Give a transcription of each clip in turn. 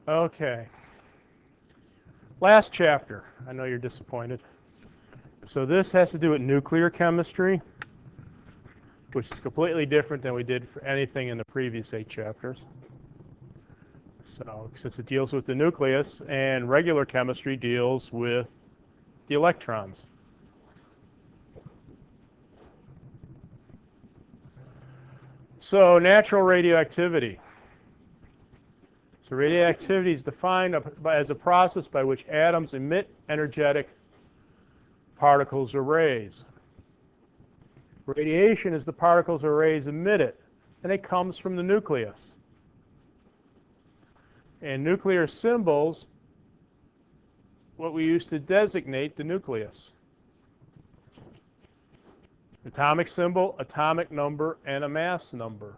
Okay. Last chapter. I know you're disappointed. So this has to do with nuclear chemistry, which is completely different than we did for anything in the previous 8 chapters. So since it deals with the nucleus, and regular chemistry deals with the electrons. So natural radioactivity. So radioactivity is defined as a process by which atoms emit energetic particles or rays. Radiation is the particles or rays emitted, and it comes from the nucleus. And nuclear symbols, what we use to designate the nucleus. Atomic symbol, atomic number, and a mass number.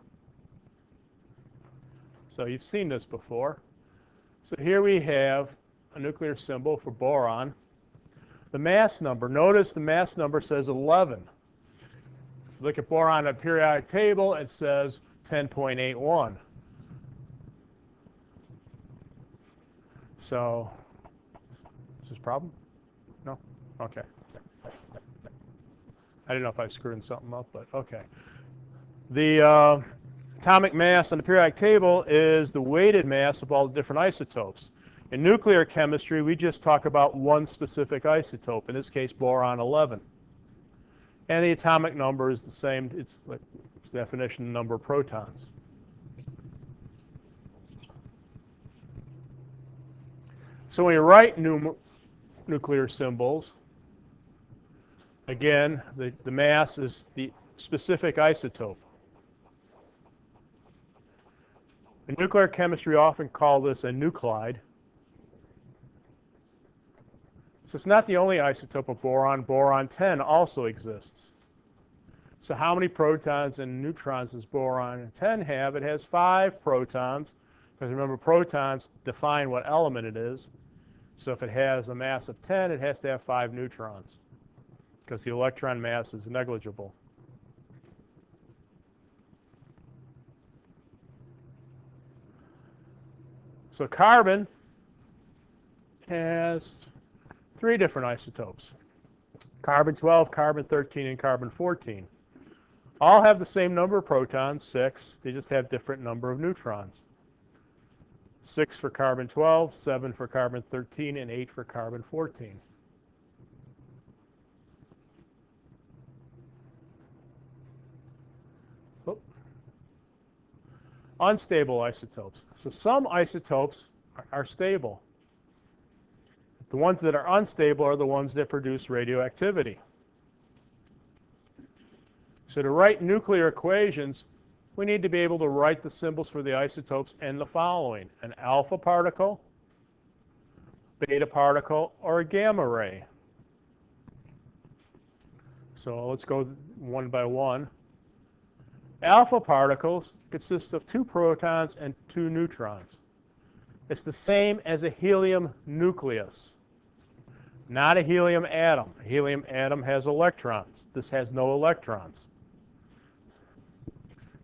So you've seen this before. So here we have a nuclear symbol for boron. The mass number, notice the mass number says 11. Look at boron on a periodic table, it says 10.81. So, is this a problem? No? Okay. I didn't know if I was screwing something up, but okay. The atomic mass on the periodic table is the weighted mass of all the different isotopes. In nuclear chemistry, we just talk about one specific isotope, in this case, boron 11. And the atomic number is the same. It's the definition of the number of protons. So when you write nuclear symbols, again, the mass is the specific isotope. In nuclear chemistry, we often call this a nuclide. So it's not the only isotope of boron. Boron 10 also exists. So how many protons and neutrons does boron 10 have? It has 5 protons, because remember, protons define what element it is. So if it has a mass of 10, it has to have 5 neutrons, because the electron mass is negligible. So carbon has 3 different isotopes: carbon 12, carbon 13, and carbon 14. All have the same number of protons, 6. They just have different number of neutrons. 6 for carbon 12, 7 for carbon 13, and 8 for carbon 14. Oh. Unstable isotopes. So some isotopes are stable. The ones that are unstable are the ones that produce radioactivity. So to write nuclear equations, we need to be able to write the symbols for the isotopes and the following: an alpha particle, beta particle, or a gamma ray. So let's go one by one. Alpha particles consist of 2 protons and 2 neutrons. It's the same as a helium nucleus, not a helium atom. A helium atom has electrons. This has no electrons.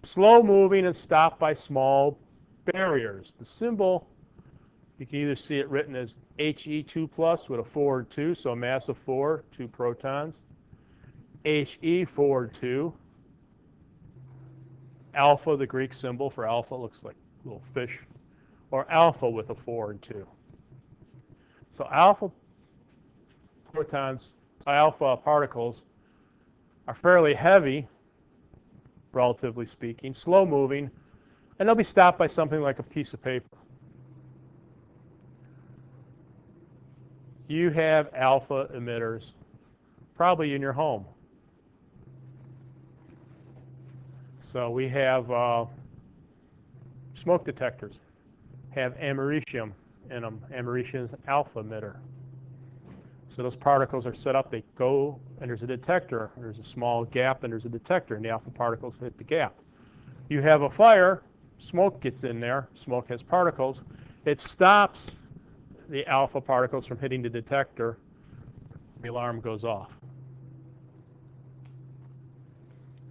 Slow moving and stopped by small barriers. The symbol, you can either see it written as He2 plus with a forward 2, so a mass of 4, 2 protons. He forward 2. Alpha, the Greek symbol for alpha, looks like a little fish. Or alpha with a forward 2. So alpha protons, alpha particles are fairly heavy, relatively speaking, slow moving, and they'll be stopped by something like a piece of paper. You have alpha emitters probably in your home. So we have smoke detectors, have americium in them. Americium is an alpha emitter. So those particles are set up, they go, and there's a detector. There's a small gap, and there's a detector, and the alpha particles hit the gap. You have a fire, smoke gets in there, smoke has particles. It stops the alpha particles from hitting the detector. The alarm goes off.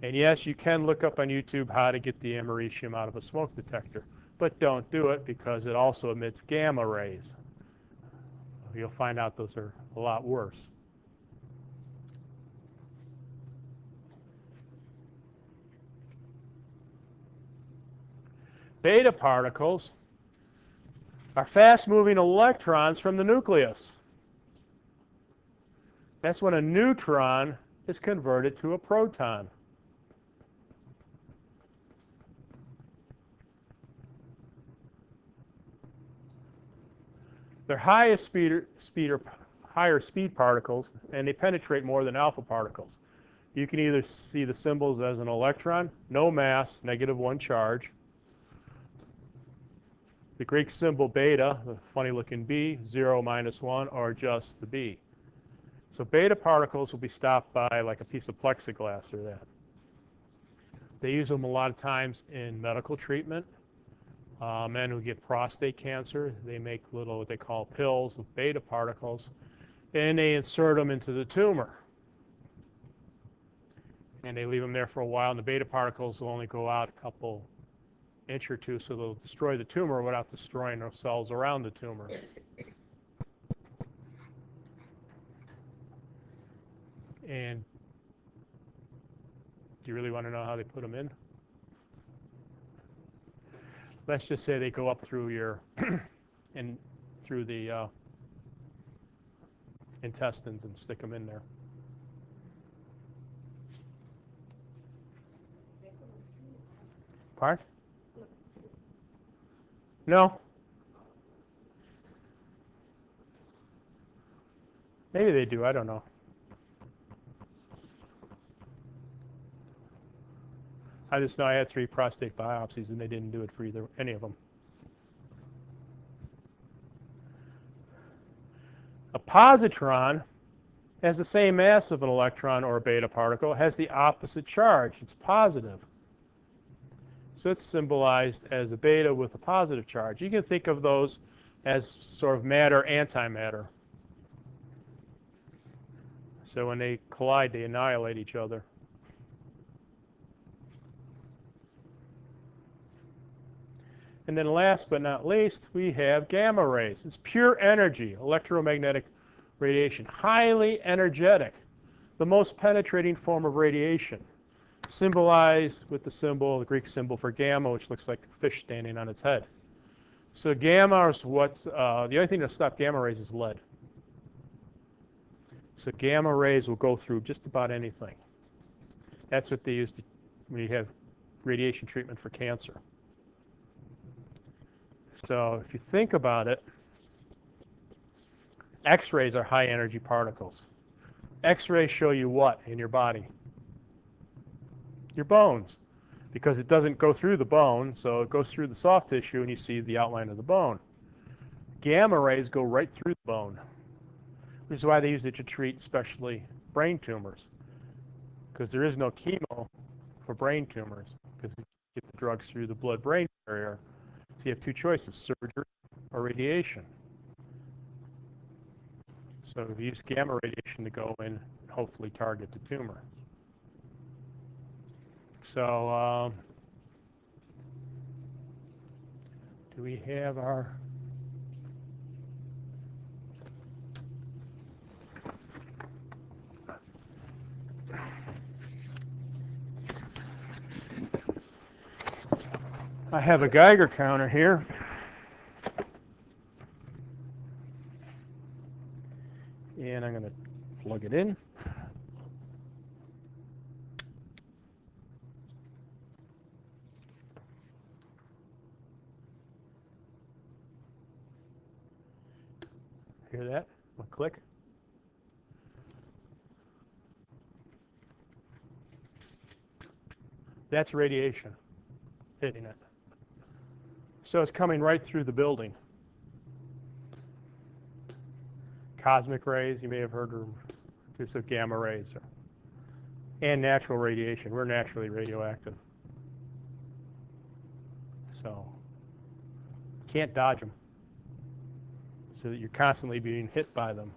And yes, you can look up on YouTube how to get the americium out of a smoke detector. but don't do it because it also emits gamma rays. You'll find out those are a lot worse. Beta particles are fast-moving electrons from the nucleus. That's when a neutron is converted to a proton. They're higher speed particles, and they penetrate more than alpha particles. You can either see the symbols as an electron, no mass, -1 charge. The Greek symbol beta, the funny-looking B, 0, -1, or just the B. So beta particles will be stopped by like a piece of plexiglass or that. They use them a lot of times in medical treatment. Men who get prostate cancer, they make little what they call pills of beta particles, and they insert them into the tumor. And they leave them there for a while, and the beta particles will only go out a couple inch or two, so they'll destroy the tumor without destroying the cells around the tumor. And do you really want to know how they put them in? Let's just say they go up through your and through the intestines and stick them in there. Pardon? No. Maybe they do. I don't know. I just know I had 3 prostate biopsies, and they didn't do it for any of them. A positron has the same mass of an electron or a beta particle, has the opposite charge. It's positive. So it's symbolized as a beta with a positive charge. You can think of those as sort of matter, antimatter. So when they collide, they annihilate each other. And then last but not least, we have gamma rays. It's pure energy, electromagnetic radiation, highly energetic, the most penetrating form of radiation, symbolized with the symbol, the Greek symbol for gamma, which looks like a fish standing on its head. So gamma is what, the only thing to stop gamma rays is lead. So gamma rays will go through just about anything. That's what they use when you have radiation treatment for cancer. So if you think about it, X-rays are high energy particles. X-rays show you what in your body? Your bones. Because it doesn't go through the bone, so it goes through the soft tissue and you see the outline of the bone. Gamma rays go right through the bone, which is why they use it to treat especially brain tumors. Because there is no chemo for brain tumors, because you get the drugs through the blood-brain barrier. So you have 2 choices, surgery or radiation. So we use gamma radiation to go in and hopefully target the tumor. So do we have our... I have a Geiger counter here. And I'm going to plug it in. Hear that? A click. That's radiation hitting it. So it's coming right through the building. Cosmic rays, you may have heard of gamma rays, and natural radiation. We're naturally radioactive. So can't dodge them. So that you're constantly being hit by them.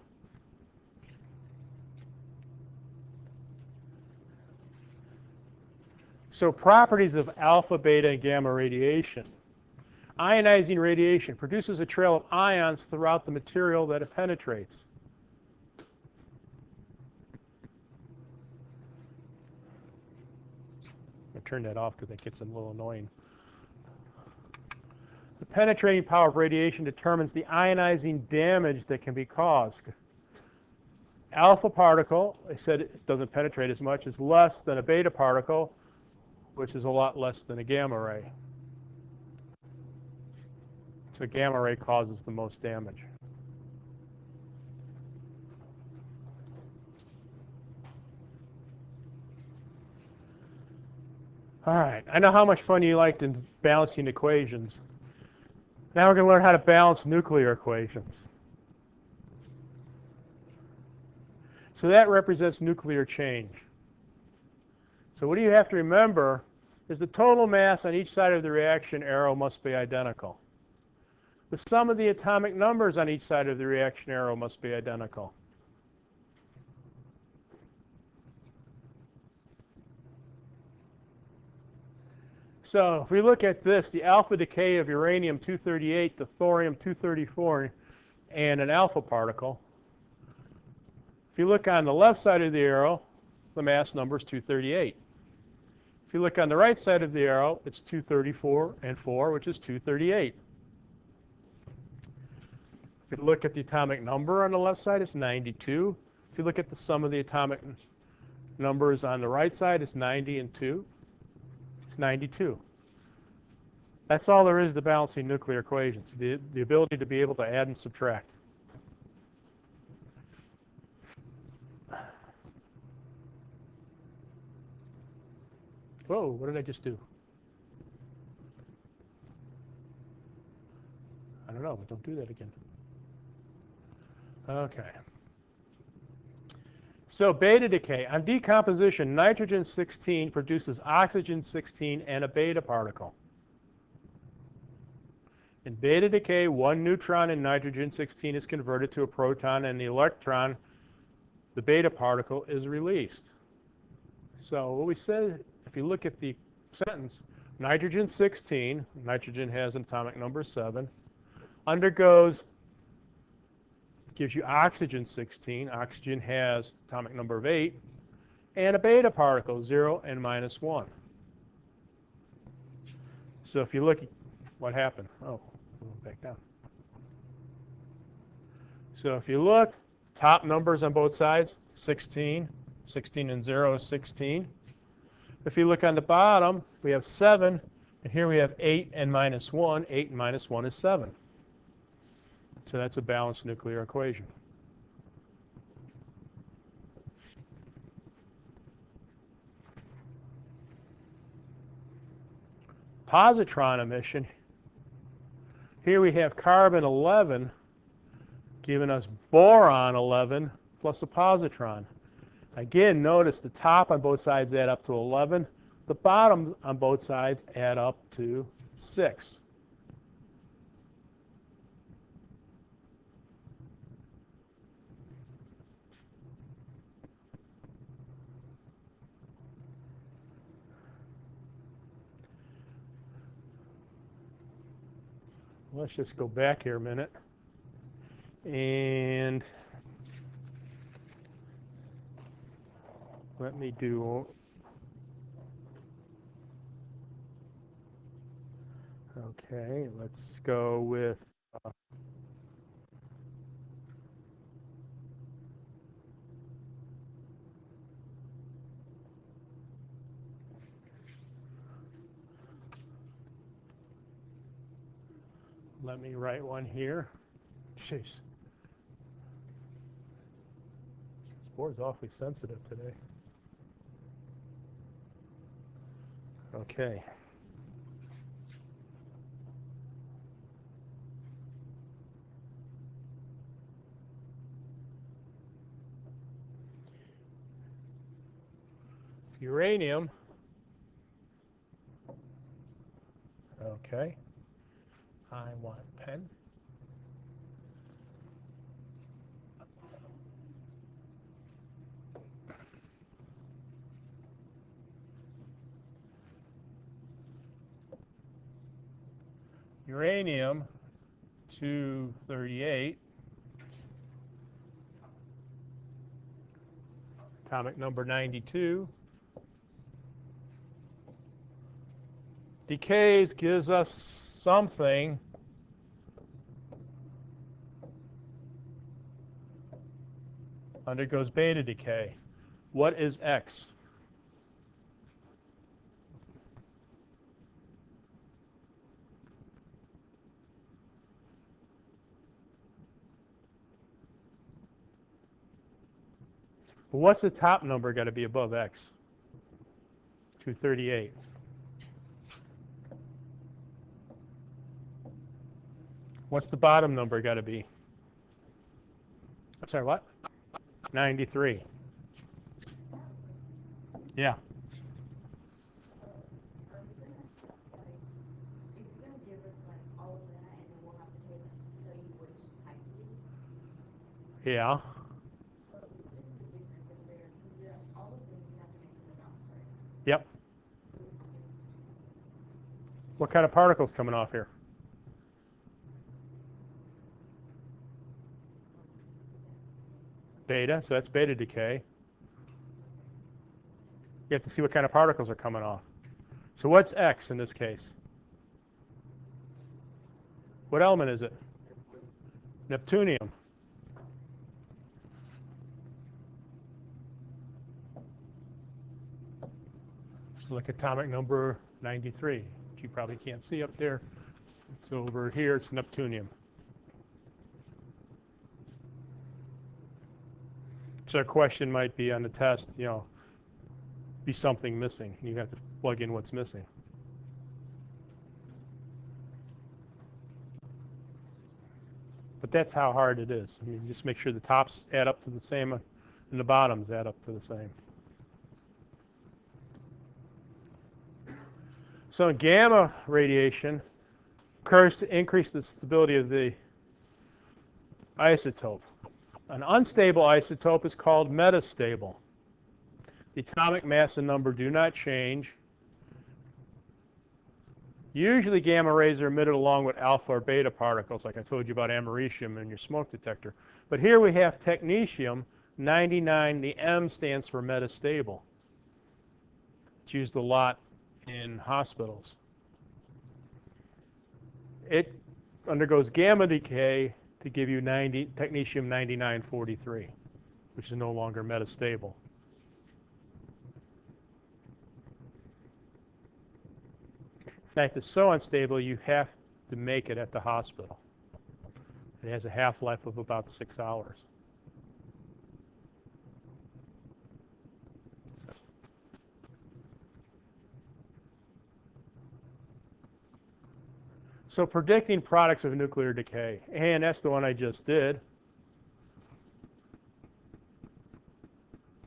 So properties of alpha, beta, and gamma radiation Ionizing radiation produces a trail of ions throughout the material that it penetrates. I'm going to turn that off because that gets a little annoying. The penetrating power of radiation determines the ionizing damage that can be caused. Alpha particle, I said it doesn't penetrate as much, is less than a beta particle, which is a lot less than a gamma ray. So gamma ray causes the most damage. All right, I know how much fun you liked in balancing equations. Now we're going to learn how to balance nuclear equations. So that represents nuclear change. So what do you have to remember is the total mass on each side of the reaction arrow must be identical. The sum of the atomic numbers on each side of the reaction arrow must be identical. So if we look at this, the alpha decay of uranium-238 to thorium-234 and an alpha particle, if you look on the left side of the arrow, the mass number is 238. If you look on the right side of the arrow, it's 234 and 4, which is 238. If you look at the atomic number on the left side, it's 92. If you look at the sum of the atomic numbers on the right side, it's 90 and 2. It's 92. That's all there is to balancing nuclear equations, the ability to be able to add and subtract. Whoa, what did I just do? I don't know, but don't do that again. Okay. So beta decay. On decomposition, nitrogen-16 produces oxygen-16 and a beta particle. In beta decay, one neutron in nitrogen-16 is converted to a proton, and the electron, the beta particle, is released. So what we said, if you look at the sentence, nitrogen-16, nitrogen has an atomic number 7, gives you oxygen-16, oxygen has atomic number of 8, and a beta particle, 0 and -1. So if you look at what happened, back down. So if you look, top numbers on both sides, 16, 16 and 0 is 16. If you look on the bottom, we have 7, and here we have 8 and -1. 8 and -1 is 7. So that's a balanced nuclear equation. Positron emission. Here we have carbon 11 giving us boron 11 plus a positron. Again, notice the top on both sides add up to 11. The bottom on both sides add up to 6. Let's just go back here a minute. And let me do, okay, let's go with, let me write one here. Jeez. This board's awfully sensitive today. Okay. Uranium. Okay. I want pen. uranium 238, atomic number 92, decays, gives us something undergoes beta decay. What is X? What's the top number got to be above X? 238. What's the bottom number got to be? I'm sorry, what? 93. Yeah. Yeah. Yep. What kind of particles coming off here? Beta, so that's beta decay. You have to see what kind of particles are coming off. So what's X in this case? What element is it? Neptunium. So look, atomic number 93, which you probably can't see up there. It's over here, it's neptunium. So a question might be on the test, you know, be something missing. You have to plug in what's missing. But that's how hard it is. I mean, just make sure the tops add up to the same and the bottoms add up to the same. So gamma radiation occurs to increase the stability of the isotope. An unstable isotope is called metastable. The atomic mass and number do not change. Usually gamma rays are emitted along with alpha or beta particles, like I told you about americium in your smoke detector. But here we have technetium 99. The M stands for metastable. It's used a lot in hospitals. It undergoes gamma decay to give you technetium 9943, which is no longer metastable. In fact, it's so unstable you have to make it at the hospital. It has a half-life of about 6 hours. So predicting products of nuclear decay, and that's the one I just did.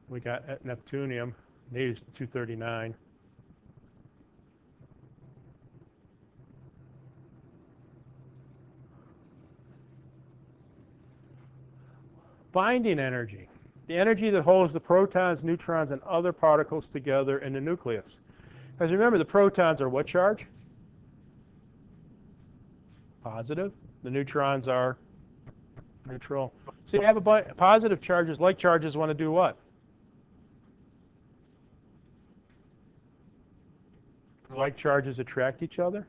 We got neptunium, native 239. Binding energy, the energy that holds the protons, neutrons, and other particles together in the nucleus. Because remember, the protons are what charge? Positive. The neutrons are neutral. So you have positive charges, like charges want to do what? Like charges attract each other?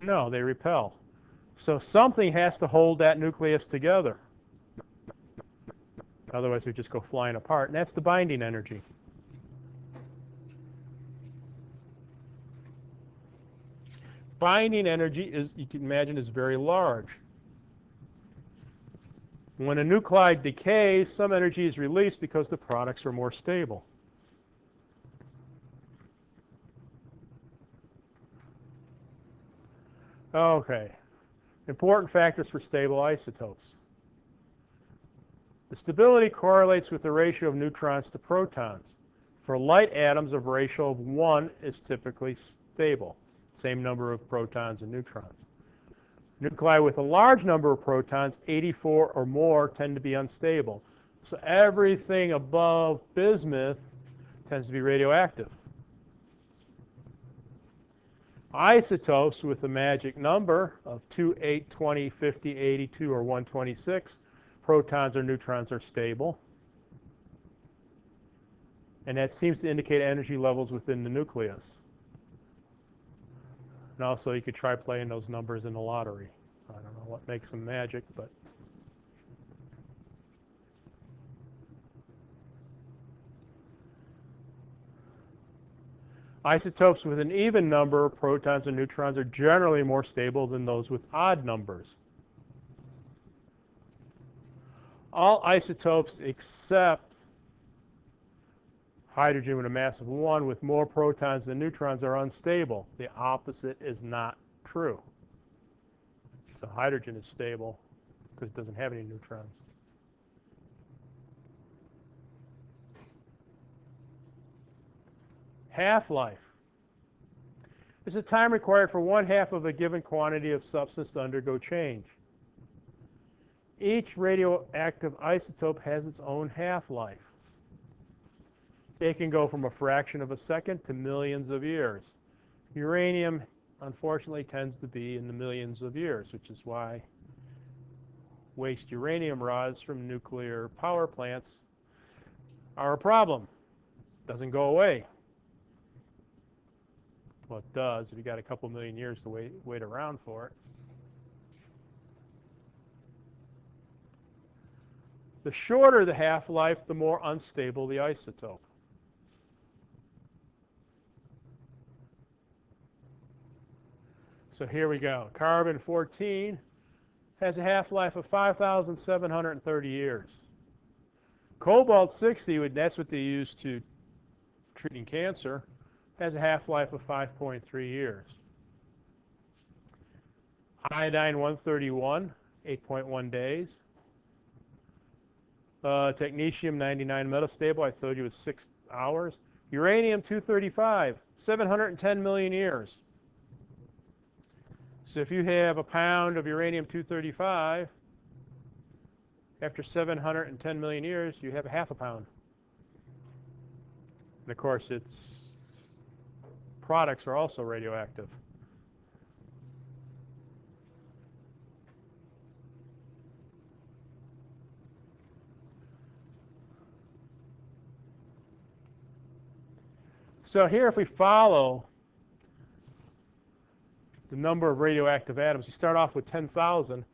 No, they repel. So something has to hold that nucleus together. Otherwise, it would just go flying apart. And that's the binding energy. Binding energy is, you can imagine, is very large. When a nuclide decays, some energy is released because the products are more stable. Okay. Important factors for stable isotopes. The stability correlates with the ratio of neutrons to protons. For light atoms, a ratio of 1 is typically stable. Same number of protons and neutrons. Nuclei with a large number of protons, 84 or more, tend to be unstable. So everything above bismuth tends to be radioactive. Isotopes with a magic number of 2, 8, 20, 50, 82, or 126, protons or neutrons are stable. And that seems to indicate energy levels within the nucleus. And also, you could try playing those numbers in the lottery. I don't know what makes them magic, but isotopes with an even number of protons and neutrons are generally more stable than those with odd numbers. All isotopes except hydrogen with a mass of 1 with more protons than neutrons are unstable. The opposite is not true. So hydrogen is stable because it doesn't have any neutrons. Half-life is the time required for 1/2 of a given quantity of substance to undergo change. Each radioactive isotope has its own half-life. It can go from a fraction of a second to millions of years. Uranium, unfortunately, tends to be in the millions of years, which is why waste uranium rods from nuclear power plants are a problem. It doesn't go away. Well, it does if you got a couple million years to wait around for it. The shorter the half-life, the more unstable the isotope. So here we go. Carbon-14 has a half-life of 5,730 years. Cobalt-60, that's what they use to treating cancer, has a half-life of 5.3 years. Iodine-131, 8.1 days. Technetium-99 metastable, I told you was 6 hours. Uranium-235, 710 million years. So if you have a pound of uranium-235, after 710 million years, you have a half a pound. And of course, its products are also radioactive. So here, if we follow the number of radioactive atoms, you start off with 10,000.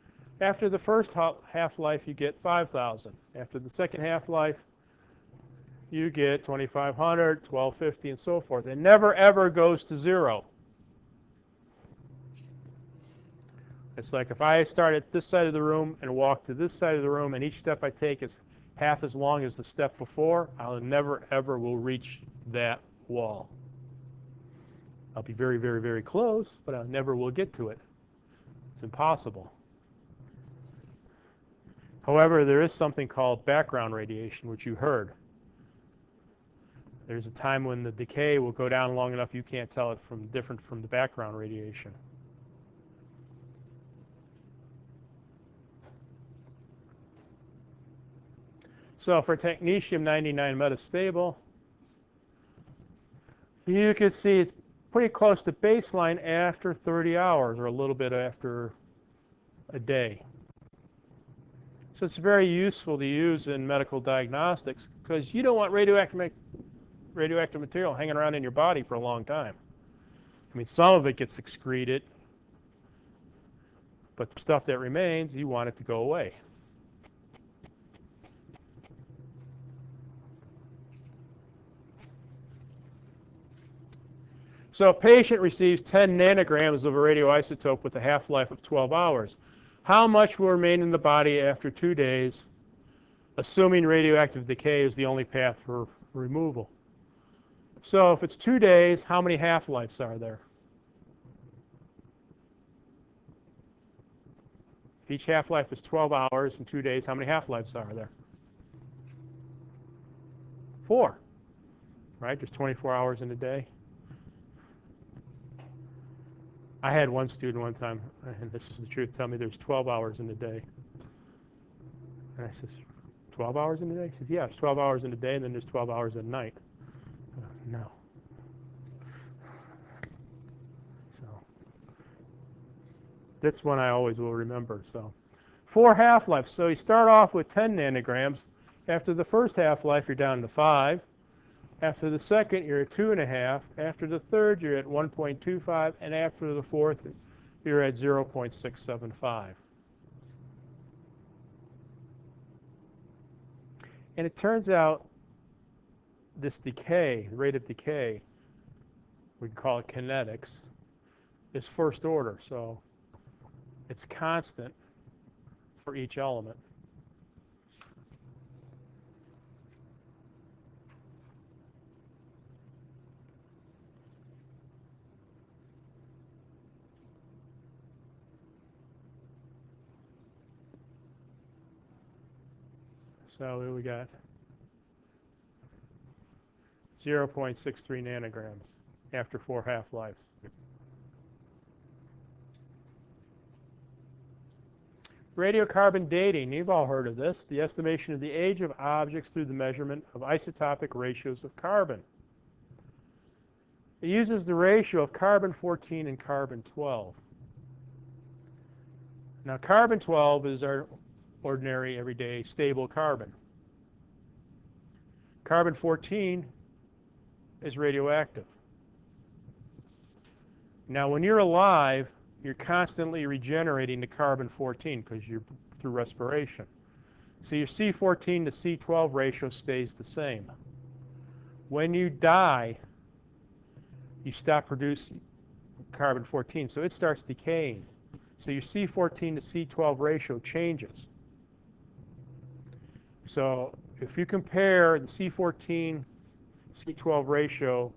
After the first half-life, you get 5,000. After the second half-life, you get 2,500, 1,250, and so forth. It never, ever goes to 0. It's like if I start at this side of the room and walk to this side of the room, and each step I take is half as long as the step before, I'll never, ever will reach that wall. I'll be very, very, very close, but I never will get to it. It's impossible. However, there is something called background radiation, which you heard. There's a time when the decay will go down long enough you can't tell it different from the background radiation. So for technetium-99 metastable, you can see it's pretty close to baseline after 30 hours, or a little bit after a day. So it's very useful to use in medical diagnostics because you don't want radioactive material hanging around in your body for a long time. I mean, some of it gets excreted, but the stuff that remains, you want it to go away. So a patient receives 10 nanograms of a radioisotope with a half-life of 12 hours. How much will remain in the body after 2 days, assuming radioactive decay is the only path for removal? So if it's 2 days, how many half-lives are there? If each half-life is 12 hours in 2 days, how many half-lives are there? 4, right? Just 24 hours in a day. I had one student one time, and this is the truth, tell me there's 12 hours in a day. And I said, 12 hours in a day? He says, yeah, it's 12 hours in a day, and then there's 12 hours at night. No. So This one I always will remember. So 4 half-lives. So you start off with 10 nanograms. After the first half-life, you're down to 5. After the second, you're at 2.5. After the third, you're at 1.25. And after the fourth, you're at 0.675. And it turns out this decay, the rate of decay, we can call it kinetics, is first order. So it's constant for each element. So we got 0.63 nanograms after 4 half-lives. Radiocarbon dating, you've all heard of this, the estimation of the age of objects through the measurement of isotopic ratios of carbon. It uses the ratio of carbon-14 and carbon-12. Now, carbon-12 is our ordinary, everyday, stable carbon. Carbon-14 is radioactive. Now, when you're alive, you're constantly regenerating the carbon-14 because you're through respiration. So your C14 to C12 ratio stays the same. When you die, you stop producing carbon-14, so it starts decaying. So your C14 to C12 ratio changes. So if you compare the C14 C12 ratio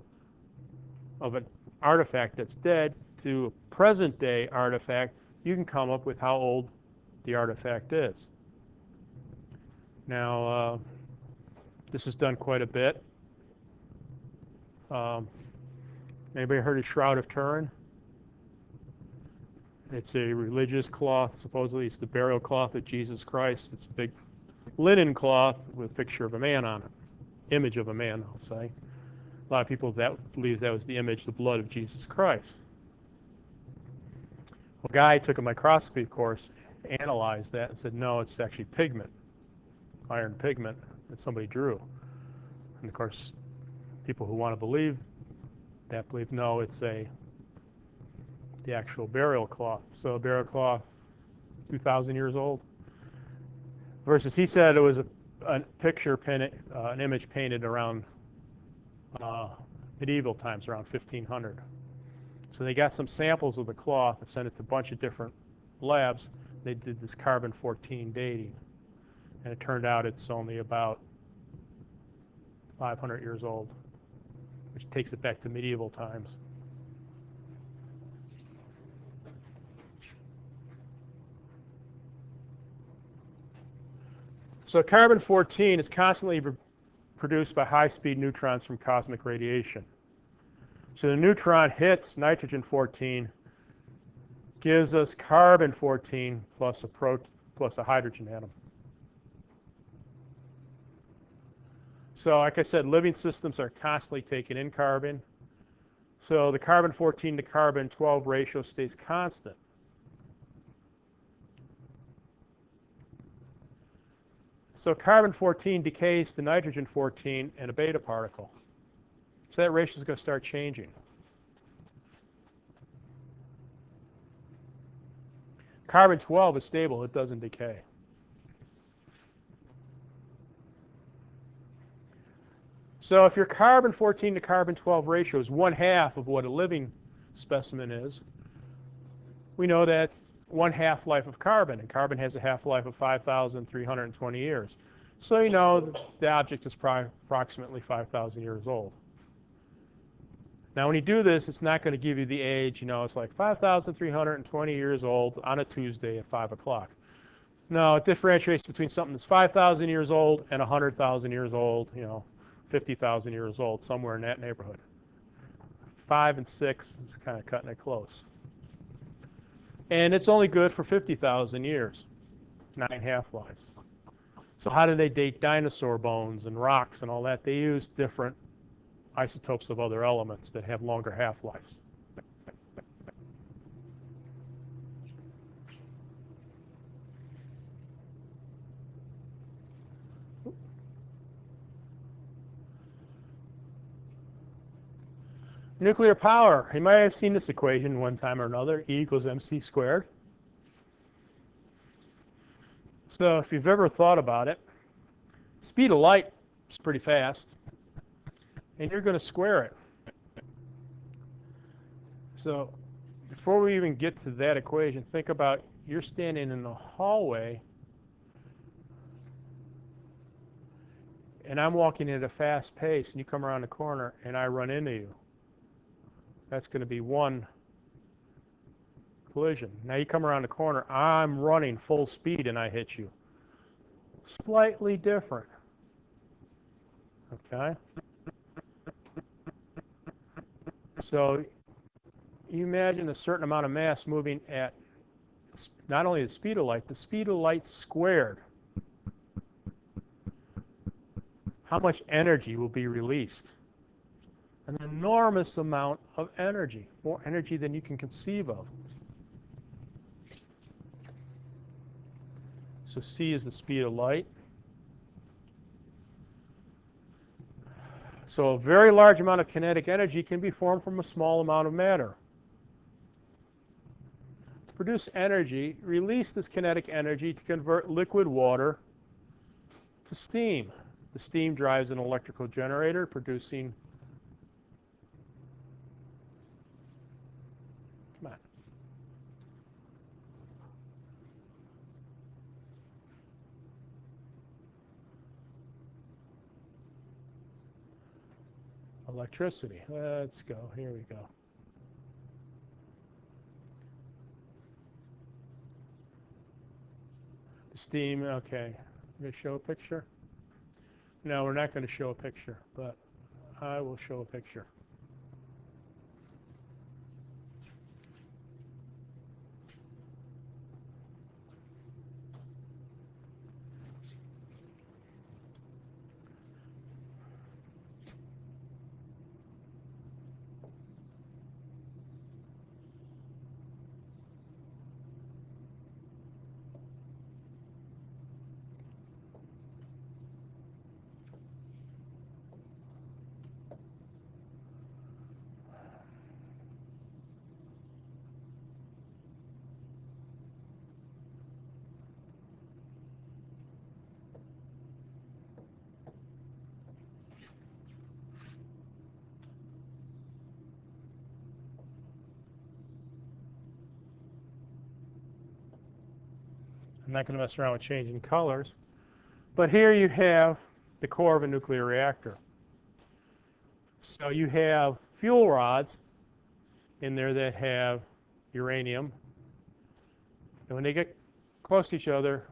of an artifact that's dead to a present day artifact, you can come up with how old the artifact is. Now, this is done quite a bit. Anybody heard of Shroud of Turin? It's a religious cloth. Supposedly it's the burial cloth of Jesus Christ. It's a big linen cloth with a picture of a man on it. Image of a man, I'll say. A lot of people believe that was the image, the blood of Jesus Christ. Well, a guy took a microscopy course, analyzed that, and said, no, it's actually pigment, iron pigment that somebody drew. And of course, people who want to believe that believe, no, it's the actual burial cloth. So a burial cloth, 2,000 years old. Versus he said it was a picture painted, an image painted around medieval times, around 1500. So they got some samples of the cloth and sent it to a bunch of different labs. They did this carbon-14 dating. And it turned out it's only about 500 years old, which takes it back to medieval times. So carbon-14 is constantly produced by high-speed neutrons from cosmic radiation. So the neutron hits nitrogen-14, gives us carbon-14 plus a hydrogen atom. So like I said, living systems are constantly taking in carbon. So the carbon-14 to carbon-12 ratio stays constant. So carbon-14 decays to nitrogen-14 and a beta particle. So that ratio is going to start changing. Carbon-12 is stable. It doesn't decay. So if your carbon-14 to carbon-12 ratio is 1/2 of what a living specimen is, we know that's 1 half-life of carbon, and carbon has a half-life of 5,320 years. So you know the object is approximately 5,000 years old. Now when you do this, it's not going to give you the age, it's like 5,320 years old on a Tuesday at 5 o'clock. No, it differentiates between something that's 5,000 years old and 100,000 years old, 50,000 years old, somewhere in that neighborhood. 5 and 6 is kind of cutting it close. And it's only good for 50,000 years, 9 half-lives. So how do they date dinosaur bones and rocks and all that? They use different isotopes of other elements that have longer half-lives. Nuclear power. You might have seen this equation one time or another, E equals mc squared. So if you've ever thought about it, speed of light is pretty fast, and you're going to square it. So before we even get to that equation, think about you're standing in the hallway, and I'm walking at a fast pace, and you come around the corner, and I run into you. That's going to be one collision. Now you come around the corner, I'm running full speed, and I hit you. Slightly different. Okay? So you imagine a certain amount of mass moving at not only the speed of light squared. How much energy will be released? An enormous amount of energy, more energy than you can conceive of. So c is the speed of light. So a very large amount of kinetic energy can be formed from a small amount of matter. To produce energy, release this kinetic energy to convert liquid water to steam. The steam drives an electrical generator producing, come on, electricity. Let's go. Here we go. The steam, okay. I'm going to show a picture. No, we're not going to show a picture, but I will show a picture. I'm not going to mess around with changing colors. But here you have the core of a nuclear reactor. So you have fuel rods in there that have uranium. And when they get close to each other,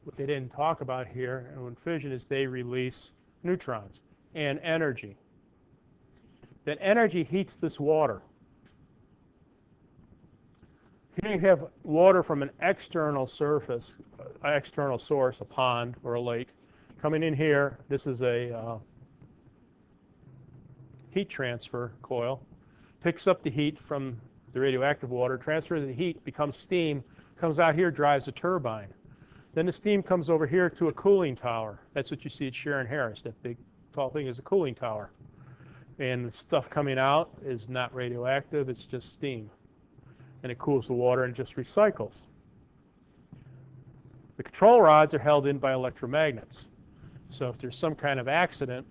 what they didn't talk about here, and when fission is they release neutrons and energy. That energy heats this water. Here you have water from an external surface, an external source, a pond or a lake, coming in here. This is a heat transfer coil. Picks up the heat from the radioactive water, transfers the heat, becomes steam, comes out here, drives a turbine. Then the steam comes over here to a cooling tower. That's what you see at Sharon Harris. That big, tall thing is a cooling tower. And the stuff coming out is not radioactive, it's just steam. And it cools the water and just recycles. The control rods are held in by electromagnets. So if there's some kind of accident,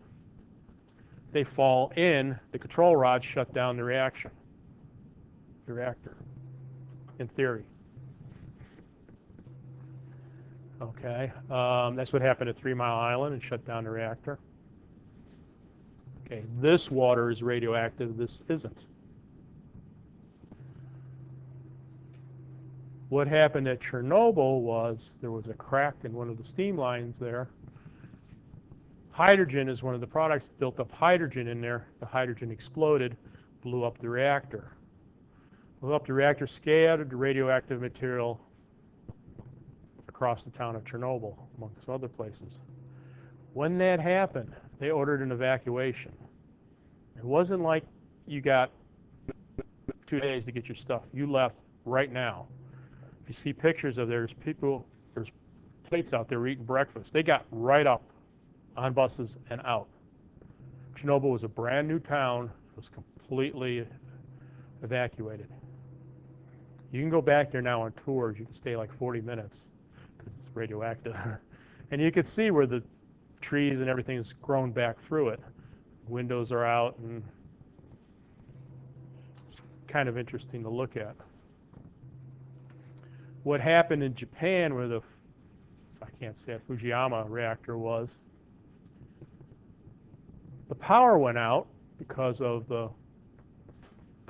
they fall in, the control rods shut down the reactor, in theory. Okay, that's what happened at 3 Mile Island and shut down the reactor. Okay, this water is radioactive, this isn't. What happened at Chernobyl was there was a crack in one of the steam lines there. Hydrogen is one of the products, built up hydrogen in there. The hydrogen exploded, blew up the reactor. Blew up the reactor, scattered the radioactive material across the town of Chernobyl, amongst other places. When that happened, they ordered an evacuation. It wasn't like you got 2 days to get your stuff. You left right now. If you see pictures of there's people, there's plates out there eating breakfast. They got right up on buses and out. Chernobyl was a brand new town. It was completely evacuated. You can go back there now on tours. You can stay like 40 minutes because it's radioactive. And you can see where the trees and everything has grown back through it. Windows are out, and it's kind of interesting to look at. What happened in Japan, where the, I can't say a Fujiyama reactor was, the power went out because of the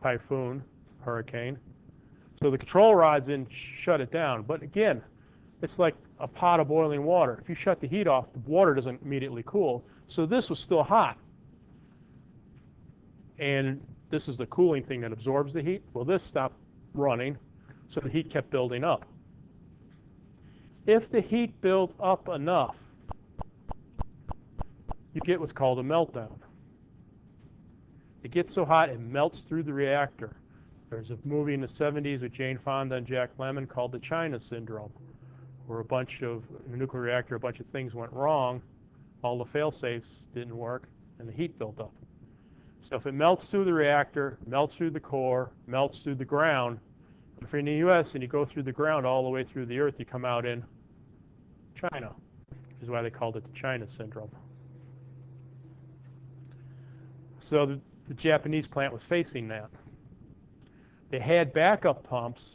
typhoon, hurricane. So the control rods didn't shut it down. But again, it's like a pot of boiling water. If you shut the heat off, the water doesn't immediately cool. So this was still hot. And this is the cooling thing that absorbs the heat. Well, this stopped running, so the heat kept building up. If the heat builds up enough, you get what's called a meltdown. It gets so hot it melts through the reactor. There's a movie in the 70s with Jane Fonda and Jack Lemmon called the China Syndrome, where in a nuclear reactor, a bunch of things went wrong, all the fail-safes didn't work, and the heat built up. So if it melts through the reactor, melts through the core, melts through the ground, if you're in the US and you go through the ground all the way through the earth, you come out in China, which is why they called it the China Syndrome. So the Japanese plant was facing that. They had backup pumps,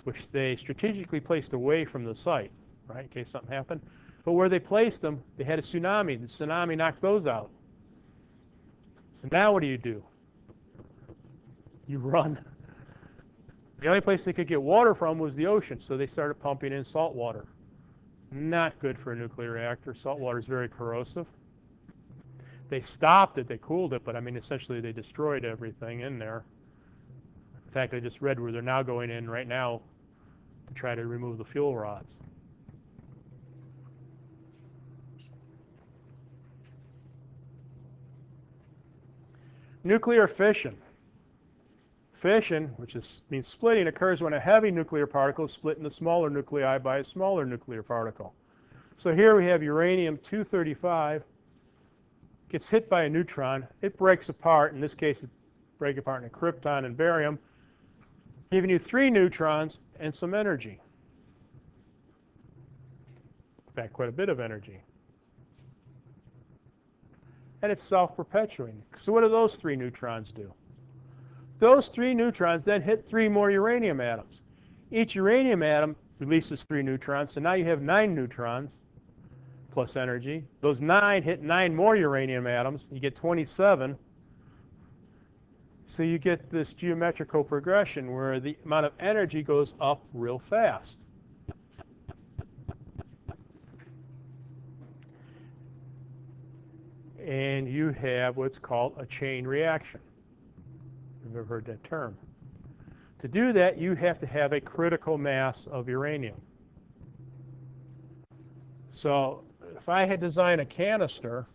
which they strategically placed away from the site, right, in case something happened. But where they placed them, they had a tsunami. The tsunami knocked those out. So now what do? You run. The only place they could get water from was the ocean, so they started pumping in salt water. Not good for a nuclear reactor. Salt water is very corrosive. They stopped it, they cooled it, but I mean, essentially they destroyed everything in there. In fact, I just read where they're now going in right now to try to remove the fuel rods. Nuclear fission. Fission, which means splitting, occurs when a heavy nuclear particle is split into smaller nuclei by a smaller nuclear particle. So here we have uranium-235 gets hit by a neutron. It breaks apart. In this case, it breaks apart into krypton and barium, giving you 3 neutrons and some energy. In fact, quite a bit of energy. And it's self-perpetuating. So what do those 3 neutrons do? Those 3 neutrons then hit 3 more uranium atoms. Each uranium atom releases 3 neutrons, so now you have 9 neutrons plus energy. Those 9 hit 9 more uranium atoms. You get 27. So you get this geometrical progression where the amount of energy goes up real fast. And you have what's called a chain reaction. You've ever heard that term. To do that, you have to have a critical mass of uranium. So if I had designed a canister,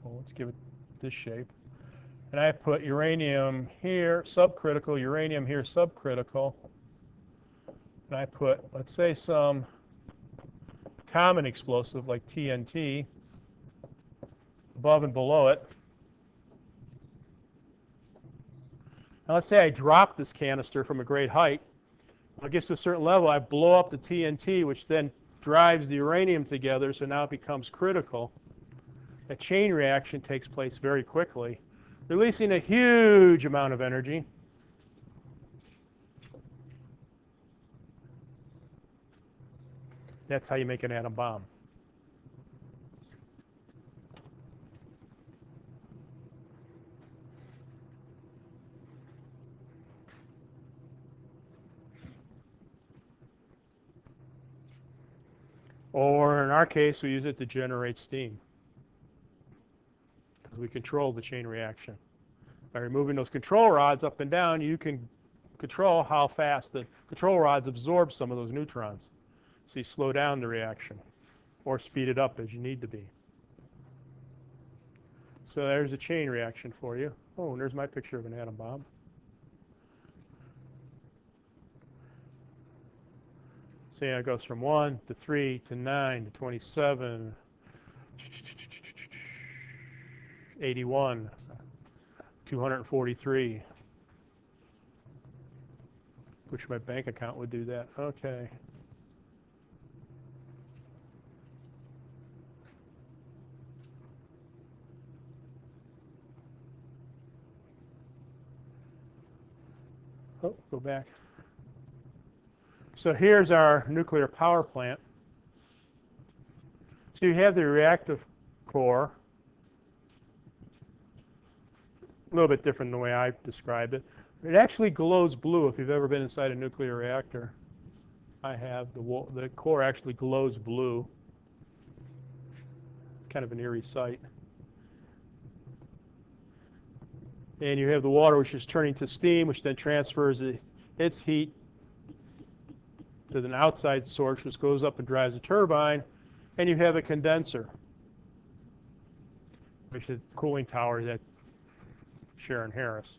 well, let's give it this shape, and I put uranium here, subcritical, uranium here, subcritical, and I put, let's say, some common explosive like TNT above and below it. Now let's say I drop this canister from a great height. When it gets to a certain level, I blow up the TNT, which then drives the uranium together, so now it becomes critical. A chain reaction takes place very quickly, releasing a huge amount of energy. That's how you make an atom bomb. Or in our case, we use it to generate steam, because we control the chain reaction. By removing those control rods up and down, you can control how fast the control rods absorb some of those neutrons. So you slow down the reaction or speed it up as you need to be. So there's a chain reaction for you. Oh, and there's my picture of an atom bomb. So yeah, it goes from 1 to 3 to 9 to 27. 81, 243. Wish my bank account would do that. Okay. Oh, go back. So here's our nuclear power plant. So you have the reactive core. A little bit different than the way I described it. It actually glows blue if you've ever been inside a nuclear reactor. I have. The core actually glows blue. It's kind of an eerie sight. And you have the water, which is turning to steam, which then transfers its heat to an outside source, which goes up and drives a turbine. And you have a condenser, which is cooling towers at Sharon Harris.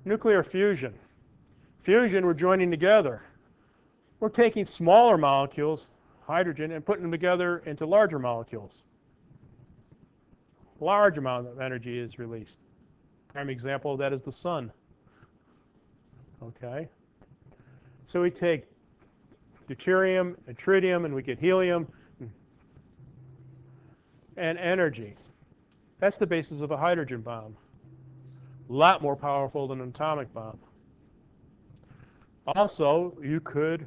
Nuclear fusion. Fusion, we're joining together. We're taking smaller molecules, hydrogen, and putting them together into larger molecules. Large amount of energy is released. Prime example of that is the sun. Okay? So we take deuterium and tritium, and we get helium and energy. That's the basis of a hydrogen bomb. A lot more powerful than an atomic bomb. Also, you could,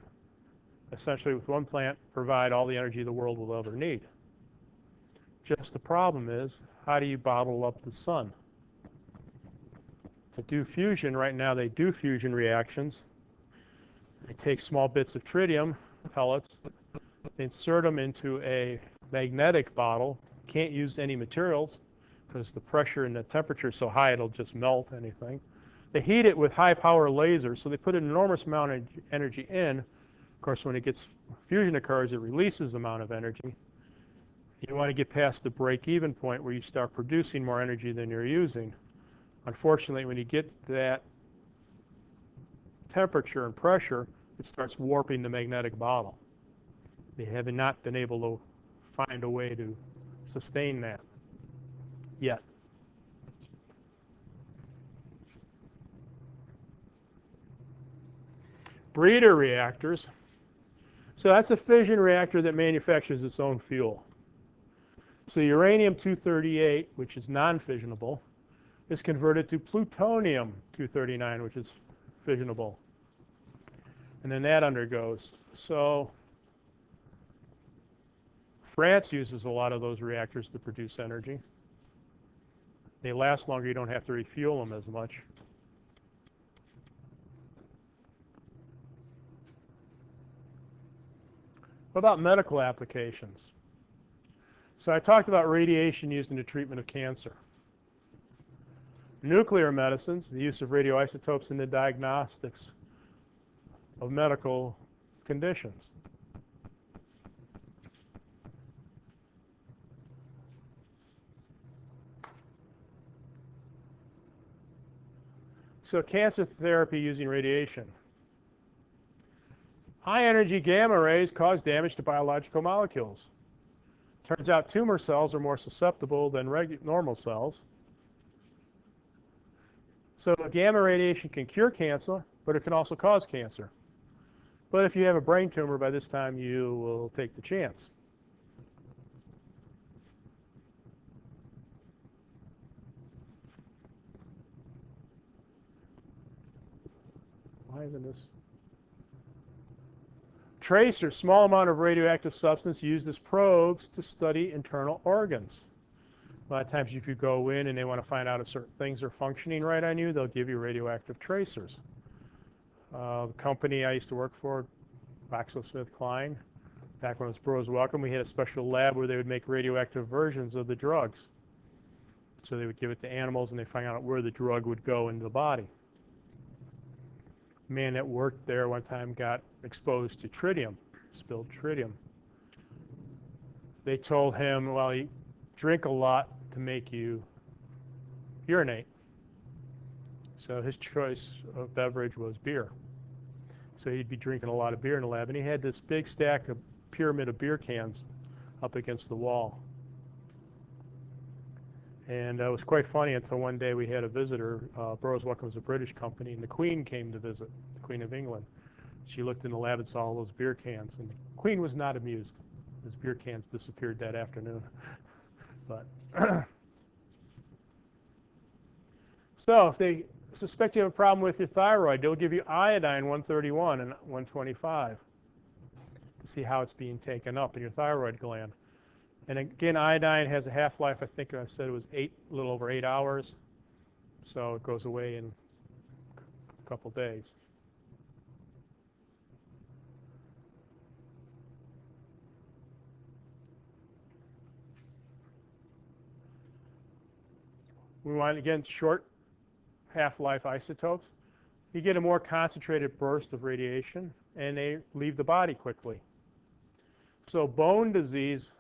essentially with one plant, provide all the energy the world will ever need. Just the problem is, how do you bottle up the sun? To do fusion, right now they do fusion reactions. They take small bits of tritium pellets, they insert them into a magnetic bottle. Can't use any materials because the pressure and the temperature is so high it'll just melt anything. They heat it with high power lasers, so they put an enormous amount of energy in. Of course, when fusion occurs, it releases the amount of energy. You want to get past the break-even point where you start producing more energy than you're using. Unfortunately, when you get to that temperature and pressure, it starts warping the magnetic bottle. They have not been able to find a way to sustain that yet. Breeder reactors. So that's a fission reactor that manufactures its own fuel. So uranium-238, which is non-fissionable, is converted to plutonium-239, which is fissionable. And then that undergoes. So France uses a lot of those reactors to produce energy. They last longer. You don't have to refuel them as much. What about medical applications? So I talked about radiation used in the treatment of cancer. Nuclear medicines, the use of radioisotopes in the diagnostics of medical conditions. So cancer therapy using radiation. High energy gamma rays cause damage to biological molecules. Turns out tumor cells are more susceptible than normal cells. So gamma radiation can cure cancer, but it can also cause cancer. But if you have a brain tumor, by this time you will take the chance. Why isn't this? Tracer, small amount of radioactive substance used as probes to study internal organs. A lot of times if you go in and they want to find out if certain things are functioning right on you, they'll give you radioactive tracers. The company I used to work for, GlaxoSmithKline, back when it was Burroughs Wellcome, we had a special lab where they would make radioactive versions of the drugs. So they would give it to animals and they find out where the drug would go into the body. A man that worked there one time got exposed to tritium, spilled tritium. They told him, well, you drink a lot to make you urinate. So his choice of beverage was beer. So he'd be drinking a lot of beer in the lab, and he had this big stack of pyramid of beer cans up against the wall. And it was quite funny until one day we had a visitor. Burroughs Wellcome was a British company, and the Queen came to visit, the Queen of England. She looked in the lab and saw all those beer cans, and the Queen was not amused. Those beer cans disappeared that afternoon. But so if they suspect you have a problem with your thyroid, they'll give you iodine 131 and 125 to see how it's being taken up in your thyroid gland. And again, iodine has a half-life, I think I said it was a little over 8 hours. So it goes away in a couple days. We want, again, short half-life isotopes. You get a more concentrated burst of radiation, and they leave the body quickly. So bone disease,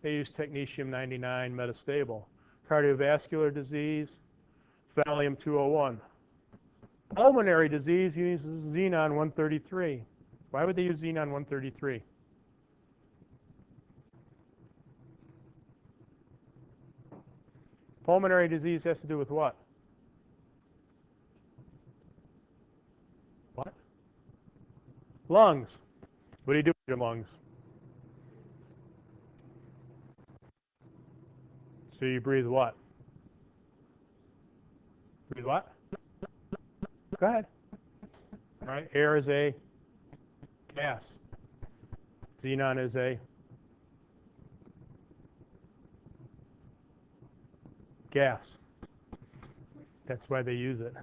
they use technetium-99 metastable. Cardiovascular disease, thallium-201. Pulmonary disease uses xenon-133. Why would they use xenon-133? Pulmonary disease has to do with what? What? Lungs. What do you do with your lungs? So you breathe what? Breathe what? Go ahead. All right, air is a gas. Xenon is a gas. That's why they use it.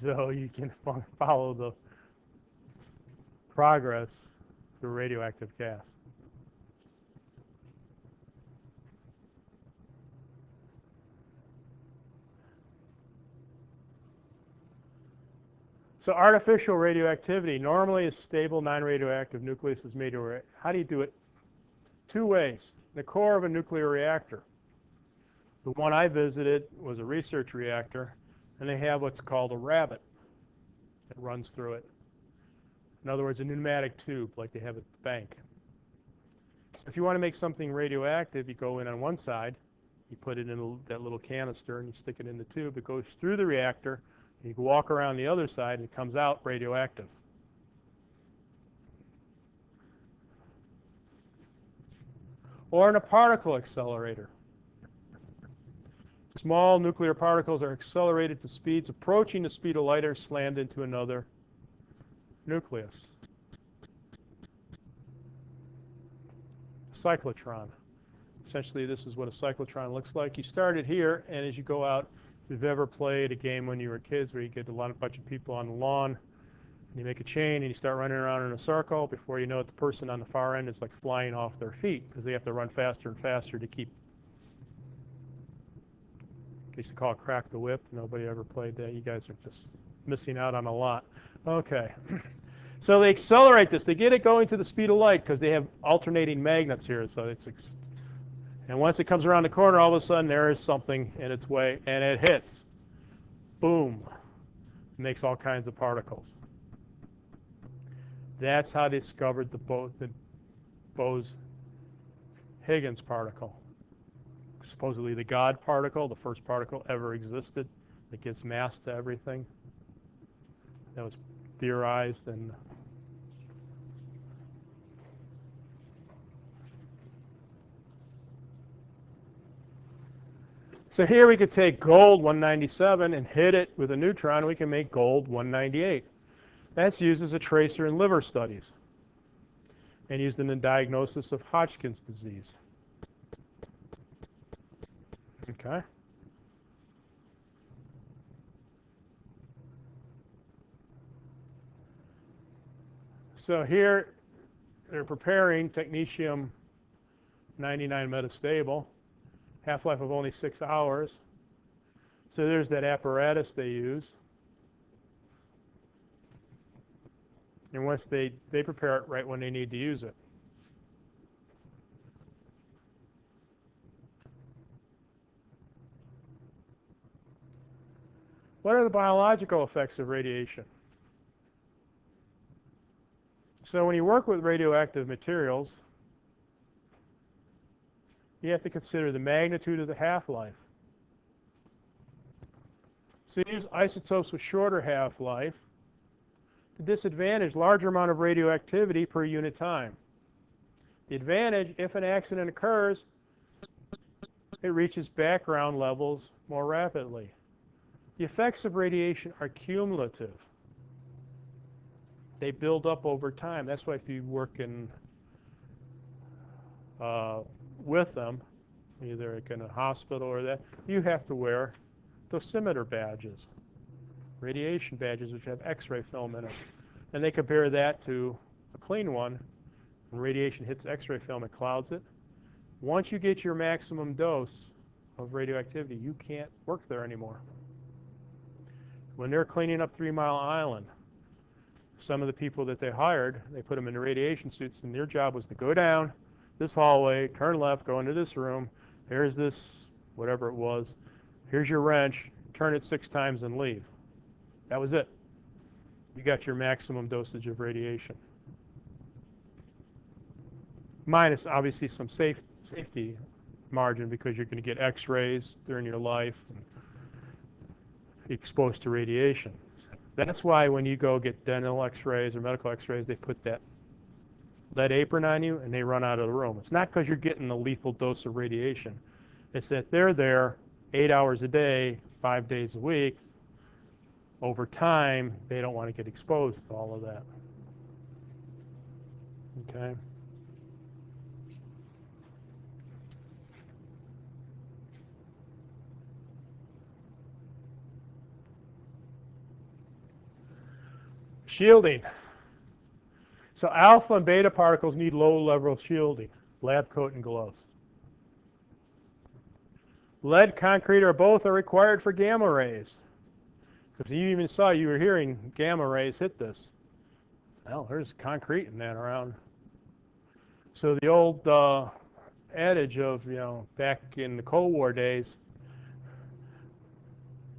So you can follow the progress through radioactive gas. So artificial radioactivity, normally a stable non-radioactive nucleus is made of. How do you do it? Two ways. The core of a nuclear reactor. The one I visited was a research reactor, and they have what's called a rabbit that runs through it. In other words, a pneumatic tube like they have at the bank. So if you want to make something radioactive, you go in on one side, you put it in that little canister, and you stick it in the tube. It goes through the reactor. You can walk around the other side, and it comes out radioactive. Or in a particle accelerator. Small nuclear particles are accelerated to speeds approaching the speed of light or slammed into another nucleus. Cyclotron. Essentially, this is what a cyclotron looks like. You start it here, and as you go out, if you've ever played a game when you were kids where you get a bunch of people on the lawn, and you make a chain, and you start running around in a circle, before you know it, the person on the far end is like flying off their feet because they have to run faster and faster to keep. They used to call it crack the whip. Nobody ever played that. You guys are just missing out on a lot. Okay. So they accelerate this. They get it going to the speed of light because they have alternating magnets here. So it's and once it comes around the corner, all of a sudden there is something in its way, and it hits. Boom. It makes all kinds of particles. That's how they discovered the Bose-Higgins particle. Supposedly the God particle, the first particle ever existed that gives mass to everything. That was theorized and so here we could take gold 197 and hit it with a neutron. We can make gold 198. That's used as a tracer in liver studies and used in the diagnosis of Hodgkin's disease. Okay. So here they're preparing technetium-99 metastable, half-life of only 6 hours. So there's that apparatus they use. And once they prepare it right when they need to use it. What are the biological effects of radiation? So when you work with radioactive materials, you have to consider the magnitude of the half-life. So you use isotopes with shorter half-life. The disadvantage, larger amount of radioactivity per unit time. The advantage, if an accident occurs, it reaches background levels more rapidly. The effects of radiation are cumulative. They build up over time. That's why if you work with them, either in a hospital or that, you have to wear dosimeter badges, radiation badges which have X-ray film in it. And they compare that to a clean one. When radiation hits X-ray film, it clouds it. Once you get your maximum dose of radioactivity, you can't work there anymore. When they're cleaning up 3 Mile Island, some of the people that they hired, they put them in radiation suits, and their job was to go down this hallway, turn left, go into this room, here's this, whatever it was, here's your wrench, turn it 6 times and leave. That was it. You got your maximum dosage of radiation. Minus, obviously, some safety margin because you're going to get X-rays during your life and exposed to radiation. That's why when you go get dental X-rays or medical X-rays, they put that lead apron on you and they run out of the room. It's not because you're getting a lethal dose of radiation. It's that they're there 8 hours a day, 5 days a week. Over time, they don't want to get exposed to all of that. Okay? Shielding. So alpha and beta particles need low-level shielding, lab coat and gloves. Lead, concrete, or both are required for gamma rays. Because you even saw, you were hearing gamma rays hit this. Well, there's concrete in that around. So the old adage of, back in the Cold War days,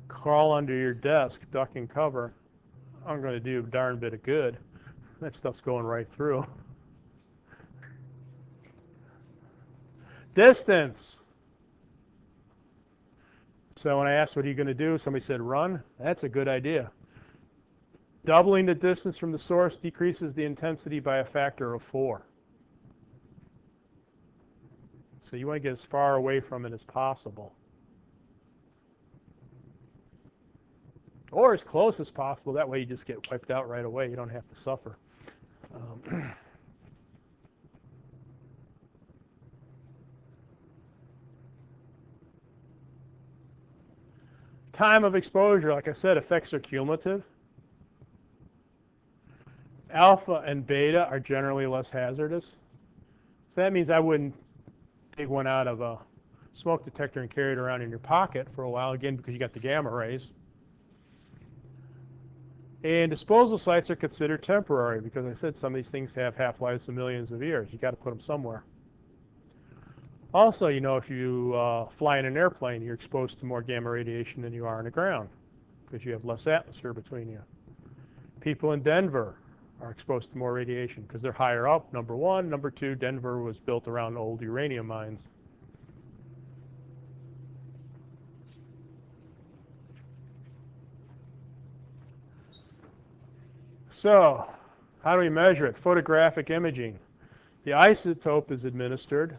crawl under your desk, duck and cover. I'm going to do a darn bit of good. That stuff's going right through. Distance. So when I asked what are you going to do, somebody said run. That's a good idea. Doubling the distance from the source decreases the intensity by a factor of 4. So you want to get as far away from it as possible. Or as close as possible. That way you just get wiped out right away. You don't have to suffer. Time of exposure, like I said, effects are cumulative. Alpha and beta are generally less hazardous. So that means I wouldn't take one out of a smoke detector and carry it around in your pocket for a while, again, because you got the gamma rays. And disposal sites are considered temporary because I said some of these things have half-lives of millions of years. You got to put them somewhere. Also, if you fly in an airplane, you're exposed to more gamma radiation than you are on the ground because you have less atmosphere between you. People in Denver are exposed to more radiation because they're higher up, number one. Number two, Denver was built around old uranium mines. So, how do we measure it? Photographic imaging. The isotope is administered.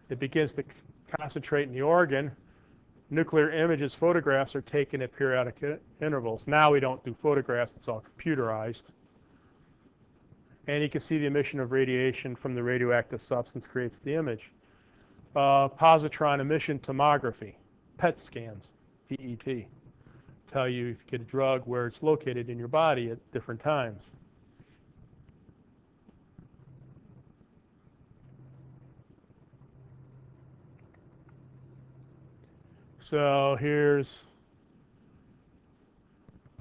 It begins to concentrate in the organ. Nuclear images, photographs, are taken at periodic intervals. Now we don't do photographs, it's all computerized. And you can see the emission of radiation from the radioactive substance creates the image. Positron emission tomography, PET scans, PET. Tell you if you get a drug where it's located in your body at different times. So here's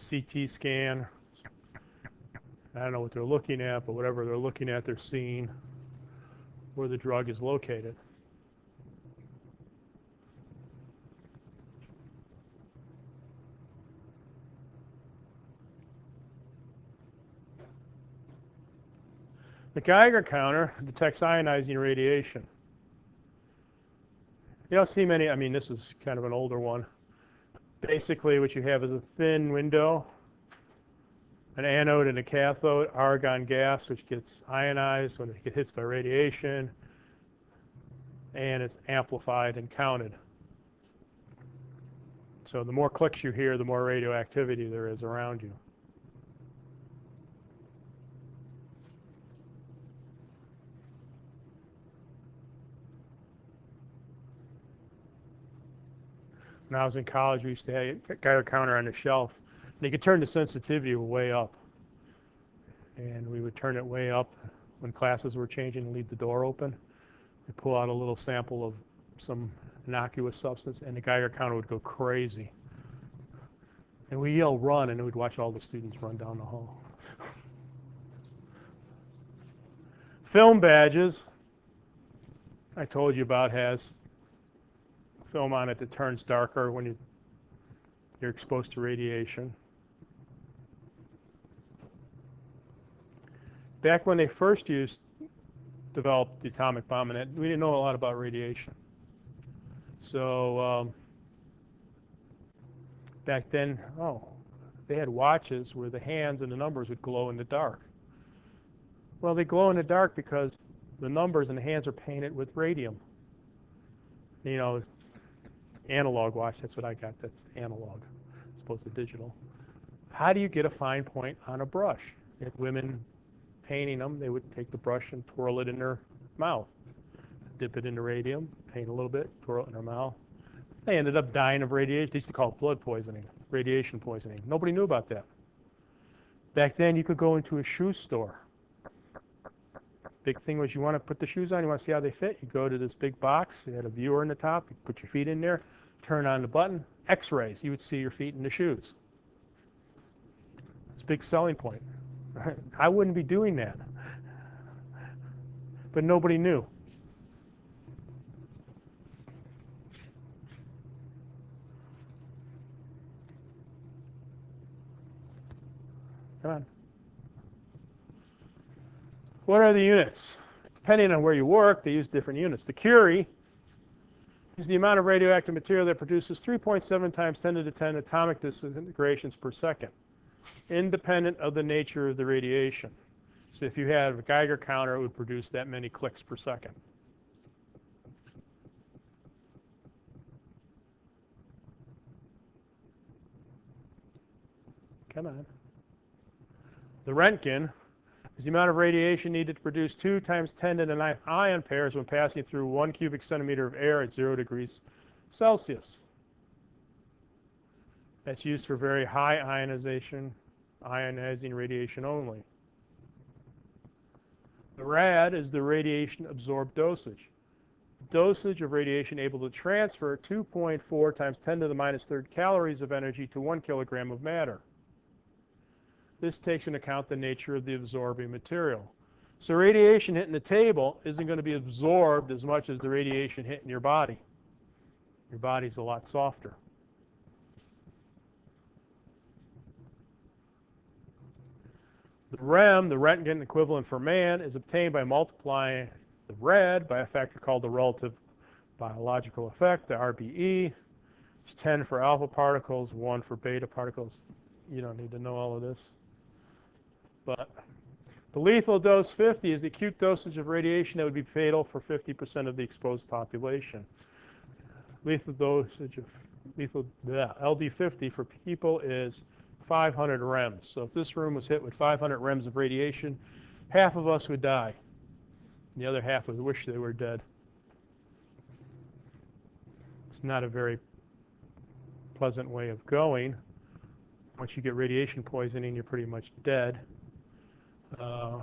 CT scan. I don't know what they're looking at, but whatever they're looking at, they're seeing where the drug is located. The Geiger counter detects ionizing radiation. You don't see many, I mean, this is kind of an older one. Basically, what you have is a thin window, an anode and a cathode, argon gas, which gets ionized when it gets hit by radiation, and it's amplified and counted. So the more clicks you hear, the more radioactivity there is around you. When I was in college, we used to have a Geiger counter on the shelf. And you could turn the sensitivity way up. And we would turn it way up when classes were changing and leave the door open. We'd pull out a little sample of some innocuous substance, and the Geiger counter would go crazy. And we yell, run, and we'd watch all the students run down the hall. Film badges, I told you about, has film on it that turns darker when you're exposed to radiation. Back when they first developed the atomic bomb, and we didn't know a lot about radiation. So back then, they had watches where the hands and the numbers would glow in the dark. Well, they glow in the dark because the numbers and the hands are painted with radium. You know, analog watch, that's what I got, that's analog, as opposed to digital. How do you get a fine point on a brush? If women painting them, they would take the brush and twirl it in their mouth, dip it into radium, paint a little bit, twirl it in their mouth. They ended up dying of radiation. They used to call it blood poisoning, radiation poisoning. Nobody knew about that. Back then, you could go into a shoe store. Big thing was you want to put the shoes on, you want to see how they fit, you go to this big box, you had a viewer in the top, you put your feet in there, turn on the button, x-rays, you would see your feet in the shoes. It's a big selling point. I wouldn't be doing that. But nobody knew. Come on. What are the units? Depending on where you work, they use different units. The Curie is the amount of radioactive material that produces 3.7 times 10 to the 10 atomic disintegrations per second, independent of the nature of the radiation. So if you had a Geiger counter, it would produce that many clicks per second. Come on. The Röntgen is the amount of radiation needed to produce 2 times 10 to the 9th ion pairs when passing through 1 cubic centimeter of air at 0 degrees Celsius. That's used for very high ionizing radiation only. The rad is the radiation absorbed dosage. The dosage of radiation able to transfer 2.4 times 10 to the minus third calories of energy to 1 kilogram of matter. This takes into account the nature of the absorbing material. So radiation hitting the table isn't going to be absorbed as much as the radiation hitting your body. Your body's a lot softer. The REM, the Röntgen equivalent for man, is obtained by multiplying the rad by a factor called the relative biological effect, the RBE. It's 10 for alpha particles, 1 for beta particles. You don't need to know all of this. But the lethal dose 50 is the acute dosage of radiation that would be fatal for 50% of the exposed population. Lethal dosage of LD50 for people is 500 rems. So if this room was hit with 500 rems of radiation, half of us would die. The other half would wish they were dead. It's not a very pleasant way of going. Once you get radiation poisoning, you're pretty much dead. A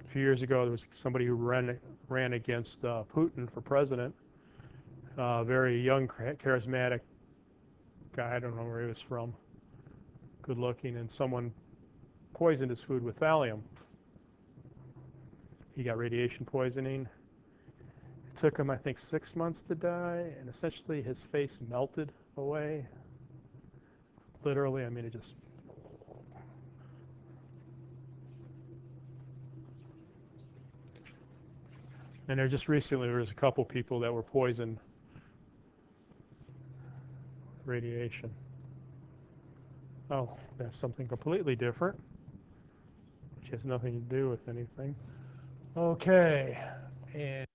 few years ago, there was somebody who ran against Putin for president. Very young, charismatic guy. I don't know where he was from. Good looking, and someone poisoned his food with thallium. He got radiation poisoning. It took him, I think, 6 months to die, and essentially his face melted away. Literally, I mean, it just... And there just recently there was a couple people that were poisoned with radiation. Oh, that's something completely different, which has nothing to do with anything. Okay, and